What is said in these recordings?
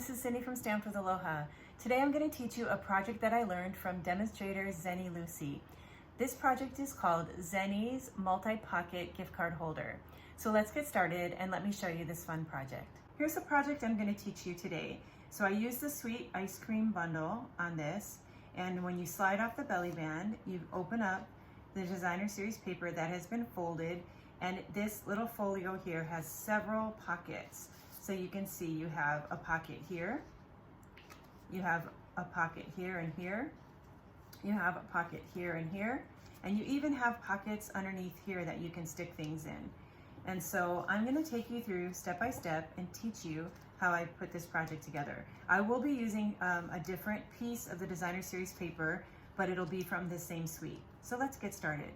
this is Cindy from Stamped with Aloha. Today I'm going to teach you a project that I learned from demonstrator Zeny Lucey. This project is called Zeny's Multi-Pocket Gift Card Holder. So let's get started and let me show you this fun project. Here's the project I'm going to teach you today. So I used the sweet ice cream bundle on this, and when you slide off the belly band, you open up the designer series paper that has been folded, and this little folio here has several pockets. So you can see you have a pocket here, you have a pocket here and here, you have a pocket here and here, and you even have pockets underneath here that you can stick things in. And so I'm going to take you through step by step and teach you how I put this project together. I will be using a different piece of the designer series paper, but it'll be from the same suite. So let's get started.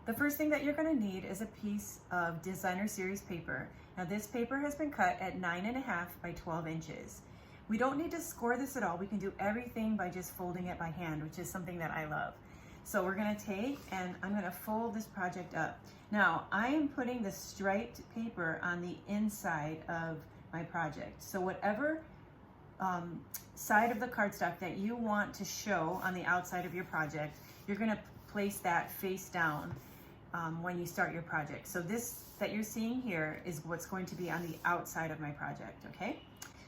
The first thing that you're going to need is a piece of designer series paper. Now this paper has been cut at 9.5 by 12 inches. We don't need to score this at all. We can do everything by just folding it by hand, which is something that I love. So we're going to take and I'm going to fold this project up. Now I am putting the striped paper on the inside of my project. So whatever side of the cardstock that you want to show on the outside of your project, you're going to place that face down when you start your project. So this that you're seeing here is what's going to be on the outside of my project, okay?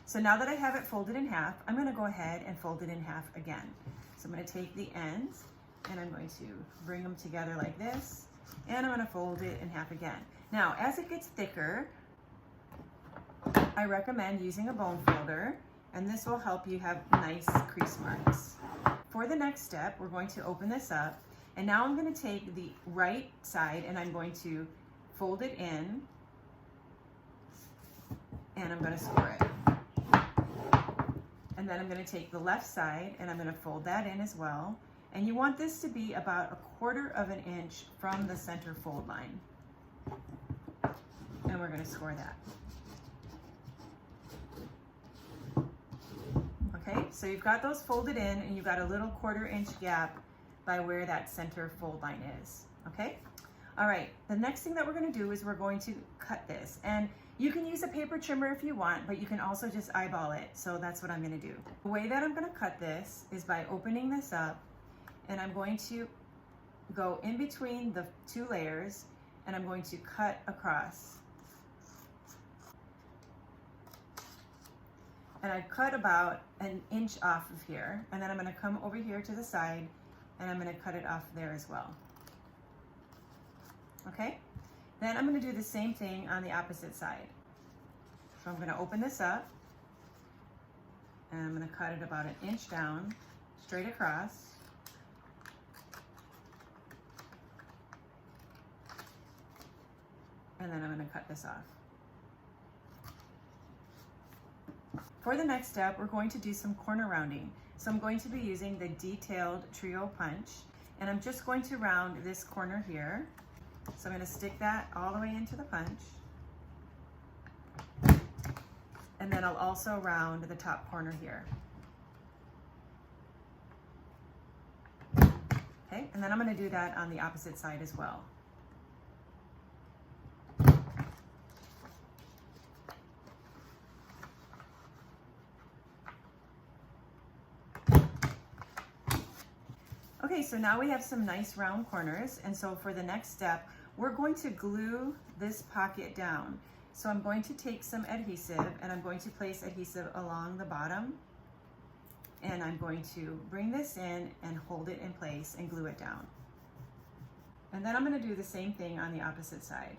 So now that I have it folded in half, I'm going to go ahead and fold it in half again. So I'm going to take the ends and I'm going to bring them together like this, and I'm going to fold it in half again. Now, as it gets thicker, I recommend using a bone folder, and this will help you have nice crease marks. For the next step, we're going to open this up, and now I'm going to take the right side and I'm going to fold it in, and I'm going to score it. And then I'm going to take the left side and I'm going to fold that in as well. And you want this to be about 1/4 of an inch from the center fold line. And we're going to score that. Okay, so you've got those folded in and you've got a little 1/4 inch gap by where that center fold line is, okay? All right, the next thing that we're gonna do is we're going to cut this. And you can use a paper trimmer if you want, but you can also just eyeball it. So that's what I'm gonna do. The way that I'm gonna cut this is by opening this up, and I'm going to go in between the two layers, and I'm going to cut across. And I've cut about 1 inch off of here, and then I'm gonna come over here to the side, and I'm gonna cut it off there as well. Okay? Then I'm gonna do the same thing on the opposite side. So I'm gonna open this up, and I'm gonna cut it about 1 inch down, straight across. And then I'm gonna cut this off. For the next step, we're going to do some corner rounding. So I'm going to be using the detailed trio punch, and I'm just going to round this corner here. So I'm going to stick that all the way into the punch. And then I'll also round the top corner here. Okay, and then I'm going to do that on the opposite side as well. Okay, so now we have some nice round corners, and so for the next step, we're going to glue this pocket down. So I'm going to take some adhesive, and I'm going to place adhesive along the bottom, and I'm going to bring this in and hold it in place and glue it down. And then I'm going to do the same thing on the opposite side.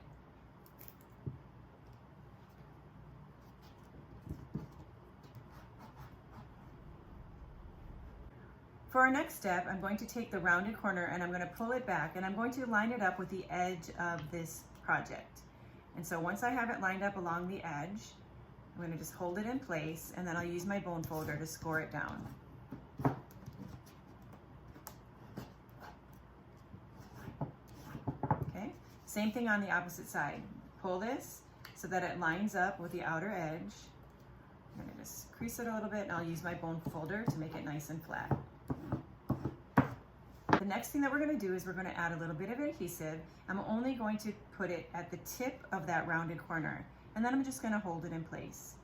For our next step, I'm going to take the rounded corner and I'm going to pull it back, and I'm going to line it up with the edge of this project. And so once I have it lined up along the edge, I'm going to just hold it in place, and then I'll use my bone folder to score it down. Okay, same thing on the opposite side. Pull this so that it lines up with the outer edge. I'm going to just crease it a little bit, and I'll use my bone folder to make it nice and flat. The next thing that we're going to do is we're going to add a little bit of adhesive. I'm only going to put it at the tip of that rounded corner, and then I'm just going to hold it in place.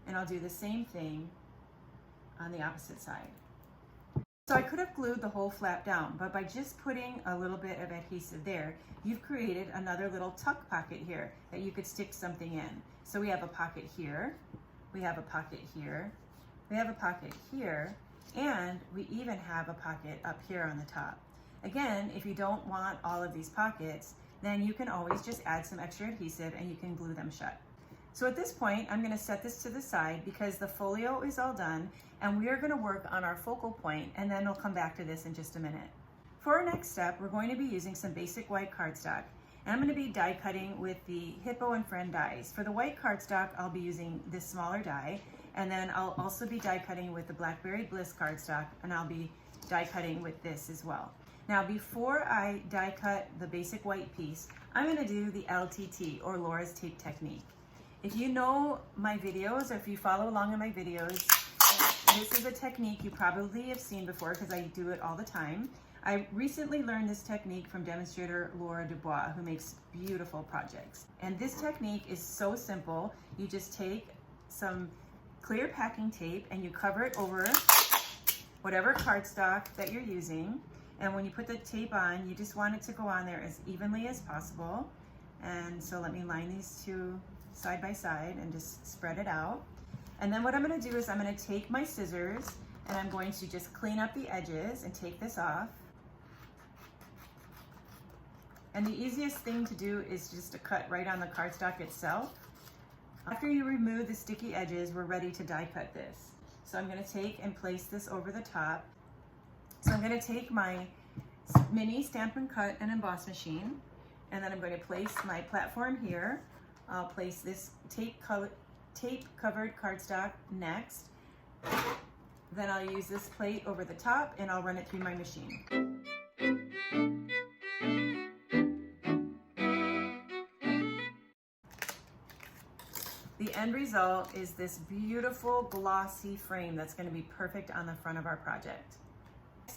and I'll do the same thing on the opposite side. So I could have glued the whole flap down, but by just putting a little bit of adhesive there, you've created another little tuck pocket here that you could stick something in. So we have a pocket here, we have a pocket here, we have a pocket here, and we even have a pocket up here on the top. Again, if you don't want all of these pockets, then you can always just add some extra adhesive and you can glue them shut. So at this point, I'm gonna set this to the side because the folio is all done and we are gonna work on our focal point, and then we'll come back to this in just a minute. For our next step, we're going to be using some basic white cardstock, and I'm gonna be die cutting with the Hippo and Friend dies. For the white cardstock, I'll be using this smaller die, and then I'll also be die cutting with the Blackberry Bliss cardstock, and I'll be die cutting with this as well. Now, before I die cut the basic white piece, I'm gonna do the LTT, or Laura's tape technique. If you know my videos, or if you follow along in my videos, this is a technique you probably have seen before because I do it all the time. I recently learned this technique from demonstrator Laura Dubois, who makes beautiful projects. And this technique is so simple. You just take some clear packing tape and you cover it over whatever cardstock that you're using. And when you put the tape on, you just want it to go on there as evenly as possible. And so let me line these two side by side and just spread it out. And then what I'm gonna do is I'm gonna take my scissors and I'm going to just clean up the edges and take this off. And the easiest thing to do is just to cut right on the cardstock itself. After you remove the sticky edges, we're ready to die cut this. So I'm gonna take and place this over the top. So I'm gonna take my mini Stampin' Cut and emboss machine, and then I'm going to place my platform here. I'll place this tape-covered cardstock next. Then I'll use this plate over the top and I'll run it through my machine. The end result is this beautiful glossy frame that's going to be perfect on the front of our project.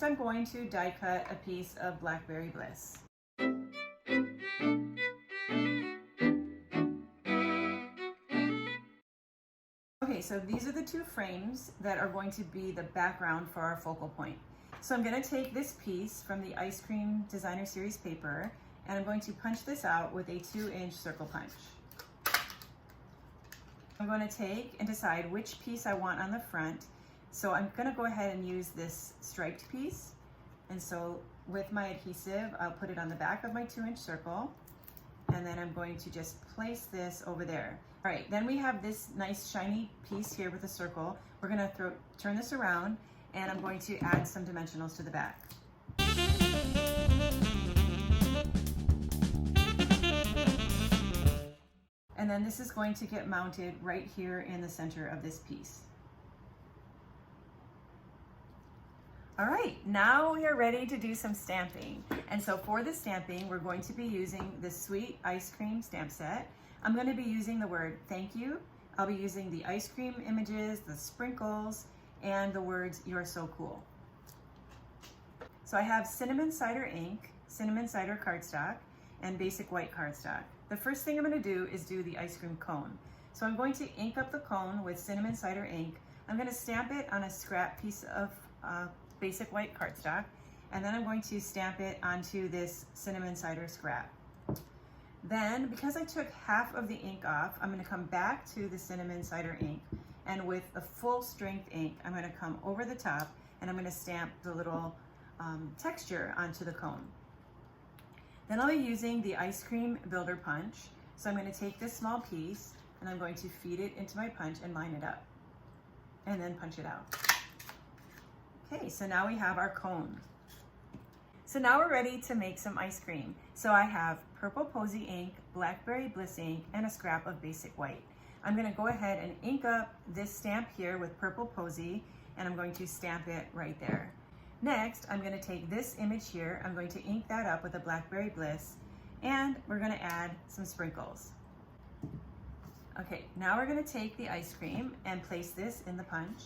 Next, I'm going to die cut a piece of Blackberry Bliss. Okay, so these are the two frames that are going to be the background for our focal point. So I'm going to take this piece from the Ice Cream Designer Series paper and I'm going to punch this out with a 2-inch circle punch. I'm going to take and decide which piece I want on the front. So I'm going to go ahead and use this striped piece. And so with my adhesive, I'll put it on the back of my 2-inch circle. And then I'm going to just place this over there. All right, then we have this nice shiny piece here with a circle. We're gonna turn this around and I'm going to add some dimensionals to the back. And then this is going to get mounted right here in the center of this piece. All right, now we are ready to do some stamping. And so for the stamping, we're going to be using the Sweet Ice Cream stamp set. I'm going to be using the word thank you. I'll be using the ice cream images, the sprinkles, and the words you're so cool. So I have cinnamon cider ink, cinnamon cider cardstock, and basic white cardstock. The first thing I'm going to do is do the ice cream cone. So I'm going to ink up the cone with cinnamon cider ink. I'm going to stamp it on a scrap piece of basic white cardstock, and then I'm going to stamp it onto this cinnamon cider scrap. Then, because I took half of the ink off, I'm going to come back to the cinnamon cider ink, and with the full strength ink, I'm going to come over the top and I'm going to stamp the little texture onto the cone. Then I'll be using the ice cream builder punch. So I'm going to take this small piece and I'm going to feed it into my punch and line it up, and then punch it out. Okay, so now we have our cone. So now we're ready to make some ice cream. So I have purple Posy ink, Blackberry Bliss ink, and a scrap of basic white. I'm gonna go ahead and ink up this stamp here with purple Posy, and I'm going to stamp it right there. Next, I'm gonna take this image here, I'm going to ink that up with a Blackberry Bliss, and we're gonna add some sprinkles. Okay, now we're gonna take the ice cream and place this in the punch,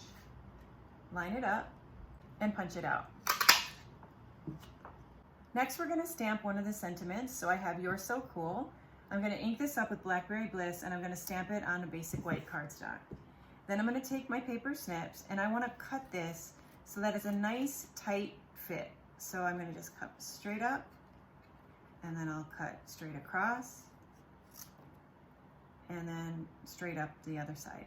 line it up, and punch it out. Next, we're gonna stamp one of the sentiments. So I have You're So Cool. I'm gonna ink this up with Blackberry Bliss and I'm gonna stamp it on a basic white cardstock. Then I'm going to take my paper snips and I want to cut this so that it's a nice tight fit. So I'm going to just cut straight up, and then I'll cut straight across, and then straight up the other side.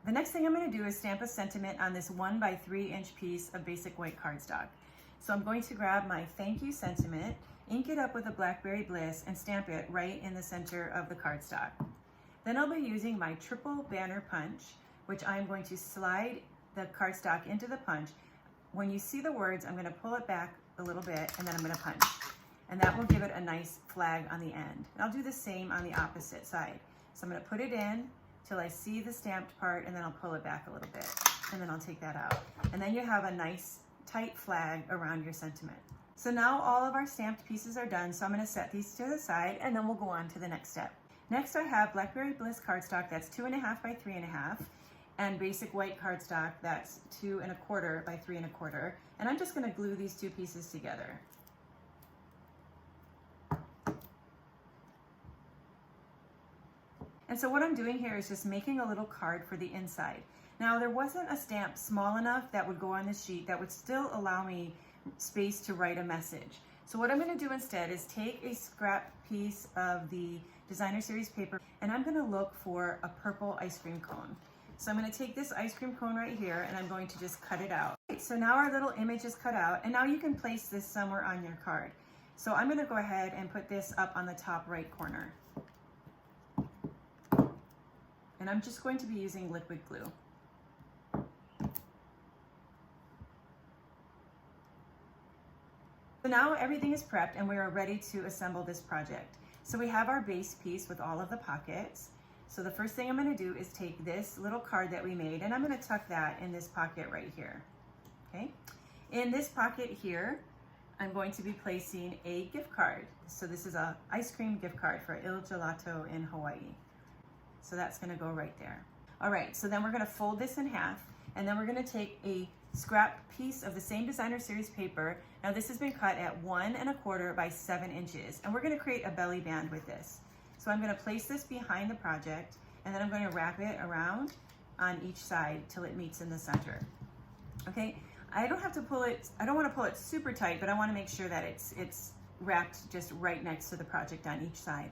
The next thing I'm going to do is stamp a sentiment on this 1 by 3 inch piece of basic white cardstock. So I'm going to grab my thank you sentiment, ink it up with a Blackberry Bliss, and stamp it right in the center of the cardstock. Then I'll be using my triple banner punch, which I'm going to slide the cardstock into the punch. When you see the words, I'm going to pull it back a little bit, and then I'm going to punch. And that will give it a nice flag on the end. And I'll do the same on the opposite side. So I'm going to put it in till I see the stamped part, and then I'll pull it back a little bit, and then I'll take that out. And then you have a nice tight flag around your sentiment. So now all of our stamped pieces are done, so I'm going to set these to the side, and then we'll go on to the next step. Next, I have Blackberry Bliss cardstock that's 2.5 by 3.5, and basic white cardstock that's 2 1/4 by 3 1/4, and I'm just going to glue these two pieces together. And so what I'm doing here is just making a little card for the inside. Now, there wasn't a stamp small enough that would go on the sheet that would still allow me space to write a message. So what I'm going to do instead is take a scrap piece of the designer series paper, and I'm going to look for a purple ice cream cone. So I'm going to take this ice cream cone right here, and I'm going to just cut it out. So now our little image is cut out, and now you can place this somewhere on your card. So I'm going to go ahead and put this up on the top right corner. And I'm just going to be using liquid glue. So now everything is prepped and we are ready to assemble this project. So we have our base piece with all of the pockets. So the first thing I'm going to do is take this little card that we made, and I'm going to tuck that in this pocket right here. Okay. In this pocket here, I'm going to be placing a gift card. So this is an ice cream gift card for Il Gelato in Hawaii. So that's going to go right there. All right, so then we're going to fold this in half, and then we're going to take a scrap piece of the same designer series paper. Now this has been cut at 1 1/4 by 7 inches, and we're going to create a belly band with this. So I'm going to place this behind the project, and then I'm going to wrap it around on each side till it meets in the center. Okay, I don't have to pull it, I don't want to pull it super tight, but I want to make sure that it's wrapped just right next to the project on each side.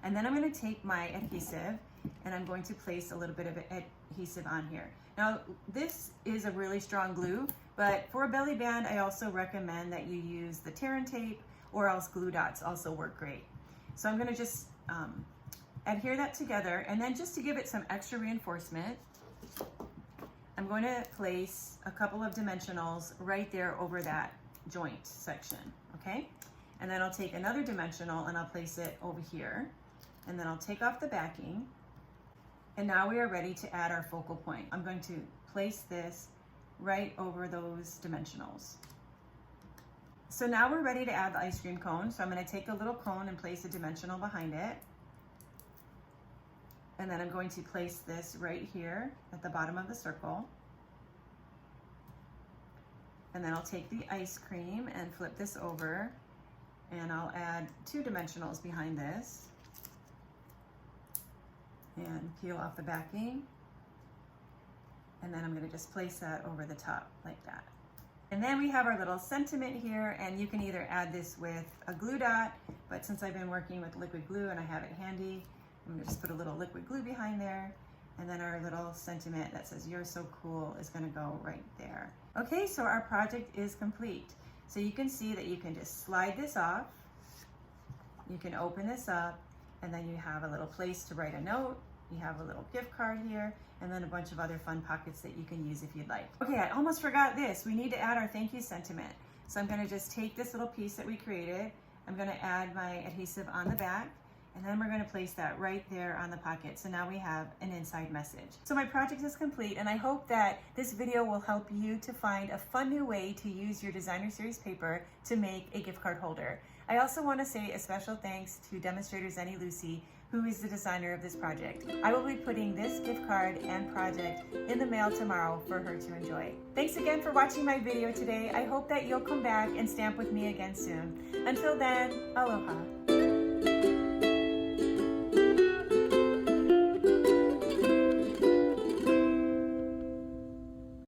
And then I'm going to take my adhesive, and I'm going to place a little bit of adhesive on here. Now, this is a really strong glue, but for a belly band, I also recommend that you use the tear and tape, or else glue dots also work great. So I'm going to just adhere that together, and then just to give it some extra reinforcement, I'm going to place a couple of dimensionals right there over that joint section, okay? And then I'll take another dimensional and I'll place it over here, and then I'll take off the backing. And now we are ready to add our focal point. I'm going to place this right over those dimensionals. So now we're ready to add the ice cream cone. So I'm going to take a little cone and place a dimensional behind it. And then I'm going to place this right here at the bottom of the circle. And then I'll take the ice cream and flip this over, and I'll add 2 dimensionals behind this. And peel off the backing, and then I'm going to just place that over the top like that. And then we have our little sentiment here, and you can either add this with a glue dot, but since I've been working with liquid glue and I have it handy, I'm going to just put a little liquid glue behind there, and then our little sentiment that says "You're so cool" is going to go right there. Okay, so our project is complete. So you can see that you can just slide this off, you can open this up, and then you have a little place to write a note. You have a little gift card here, and then a bunch of other fun pockets that you can use if you'd like. Okay, I almost forgot this. We need to add our thank you sentiment. So I'm going to just take this little piece that we created. I'm going to add my adhesive on the back, and then we're going to place that right there on the pocket. So now we have an inside message. So my project is complete, and I hope that this video will help you to find a fun new way to use your designer series paper to make a gift card holder. I also want to say a special thanks to demonstrator Zeny Lucey, who is the designer of this project. I will be putting this gift card and project in the mail tomorrow for her to enjoy. Thanks again for watching my video today. I hope that you'll come back and stamp with me again soon. Until then, aloha.